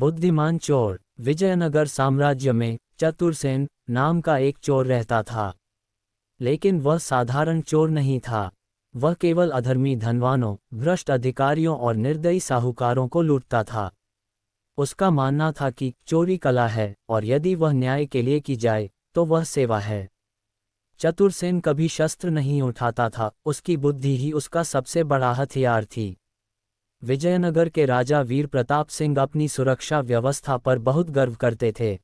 बुद्धिमान चोर। विजयनगर साम्राज्य में चतुरसेन नाम का एक चोर रहता था। लेकिन वह साधारण चोर नहीं था। वह केवल अधर्मी धनवानों, भ्रष्ट अधिकारियों और निर्दयी साहूकारों को लूटता था। उसका मानना था कि चोरी कला है और यदि वह न्याय के लिए की जाए तो वह सेवा है। चतुरसेन कभी शस्त्र नहीं उठाता था, उसकी बुद्धि ही उसका सबसे बड़ा हथियार थी। विजयनगर के राजा वीर प्रताप सिंह अपनी सुरक्षा व्यवस्था पर बहुत गर्व करते थे।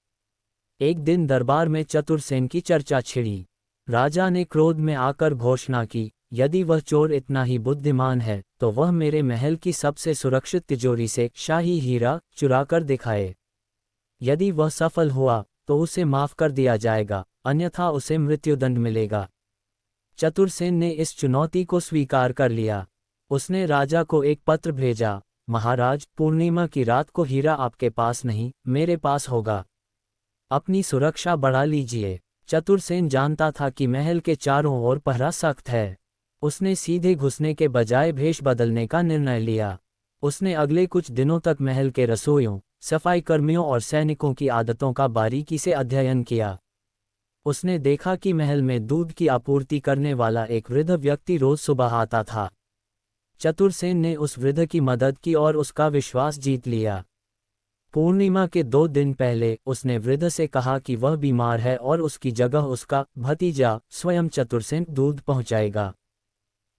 एक दिन दरबार में चतुरसेन की चर्चा छिड़ी। राजा ने क्रोध में आकर घोषणा की, यदि वह चोर इतना ही बुद्धिमान है तो वह मेरे महल की सबसे सुरक्षित तिजोरी से शाही हीरा चुरा कर दिखाए। यदि वह सफल हुआ तो उसे माफ कर दिया जाएगा, अन्यथा उसे मृत्युदंड मिलेगा। चतुरसेन ने इस चुनौती को स्वीकार कर लिया। उसने राजा को एक पत्र भेजा, महाराज, पूर्णिमा की रात को हीरा आपके पास नहीं, मेरे पास होगा। अपनी सुरक्षा बढ़ा लीजिए। चतुरसेन जानता था कि महल के चारों ओर पहरा सख्त है। उसने सीधे घुसने के बजाय भेष बदलने का निर्णय लिया। उसने अगले कुछ दिनों तक महल के रसोइयों, सफाई कर्मियों और सैनिकों की आदतों का बारीकी से अध्ययन किया। उसने देखा कि महल में दूध की आपूर्ति करने वाला एक वृद्ध व्यक्ति रोज सुबह आता था। चतुरसेन ने उस वृद्ध की मदद की और उसका विश्वास जीत लिया। पूर्णिमा के 2 दिन पहले उसने वृद्ध से कहा कि वह बीमार है और उसकी जगह उसका भतीजा स्वयं चतुरसेन दूध पहुंचाएगा।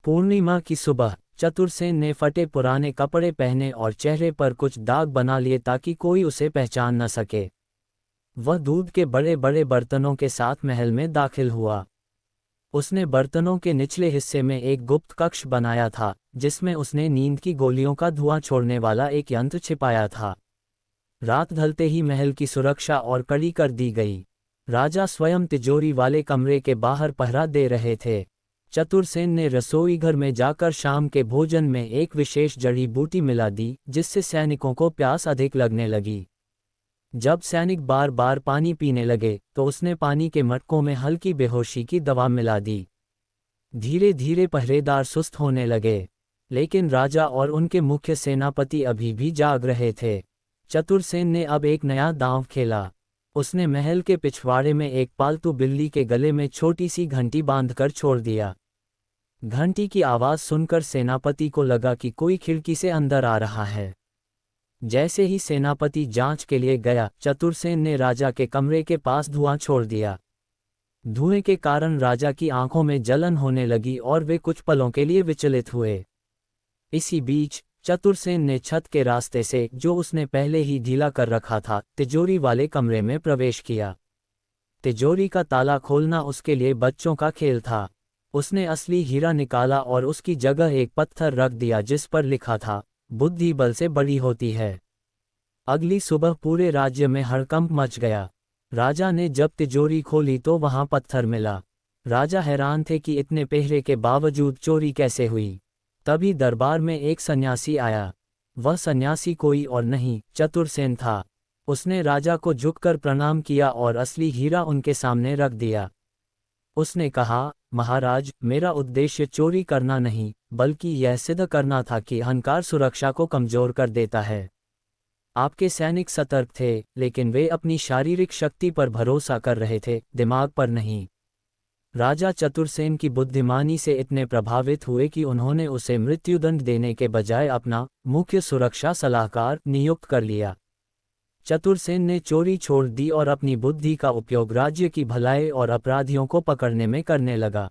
पूर्णिमा की सुबह चतुरसेन ने फटे पुराने कपड़े पहने और चेहरे पर कुछ दाग बना लिए ताकि कोई उसे पहचान न सके। वह दूध के बड़े बड़े बर्तनों के साथ महल में दाखिल हुआ। उसने बर्तनों के निचले हिस्से में एक गुप्त कक्ष बनाया था, जिसमें उसने नींद की गोलियों का धुआं छोड़ने वाला एक यंत्र छिपाया था। रात ढलते ही महल की सुरक्षा और कड़ी कर दी गई। राजा स्वयं तिजोरी वाले कमरे के बाहर पहरा दे रहे थे। चतुरसेन ने रसोई घर में जाकर शाम के भोजन में एक विशेष जड़ी बूटी मिला दी, जिससे सैनिकों को प्यास अधिक लगने लगी। जब सैनिक बार बार पानी पीने लगे तो उसने पानी के मटकों में हल्की बेहोशी की दवा मिला दी। धीरे धीरे पहरेदार सुस्त होने लगे, लेकिन राजा और उनके मुख्य सेनापति अभी भी जाग रहे थे। चतुरसेन ने अब एक नया दांव खेला। उसने महल के पिछवाड़े में एक पालतू बिल्ली के गले में छोटी सी घंटी बांधकर छोड़ दिया। घंटी की आवाज सुनकर सेनापति को लगा कि कोई खिड़की से अंदर आ रहा है। जैसे ही सेनापति जांच के लिए गया, चतुरसेन ने राजा के कमरे के पास धुआं छोड़ दिया। धुएं के कारण राजा की आंखों में जलन होने लगी और वे कुछ पलों के लिए विचलित हुए। इसी बीच चतुरसेन ने छत के रास्ते से, जो उसने पहले ही ढीला कर रखा था, तिजोरी वाले कमरे में प्रवेश किया। तिजोरी का ताला खोलना उसके लिए बच्चों का खेल था। उसने असली हीरा निकाला और उसकी जगह एक पत्थर रख दिया जिस पर लिखा था, बुद्धि बल से बड़ी होती है। अगली सुबह पूरे राज्य में हड़कंप मच गया। राजा ने जब तिजोरी खोली तो वहां पत्थर मिला। राजा हैरान थे कि इतने पहरे के बावजूद चोरी कैसे हुई। तभी दरबार में एक सन्यासी आया। वह सन्यासी कोई और नहीं, चतुरसेन था। उसने राजा को झुककर प्रणाम किया और असली हीरा उनके सामने रख दिया। उसने कहा, महाराज, मेरा उद्देश्य चोरी करना नहीं, बल्कि यह सिद्ध करना था कि अहंकार सुरक्षा को कमजोर कर देता है। आपके सैनिक सतर्क थे, लेकिन वे अपनी शारीरिक शक्ति पर भरोसा कर रहे थे, दिमाग पर नहीं। राजा चतुरसेन की बुद्धिमानी से इतने प्रभावित हुए कि उन्होंने उसे मृत्युदंड देने के बजाय अपना मुख्य सुरक्षा सलाहकार नियुक्त कर लिया। चतुरसेन ने चोरी छोड़ दी और अपनी बुद्धि का उपयोग राज्य की भलाई और अपराधियों को पकड़ने में करने लगा।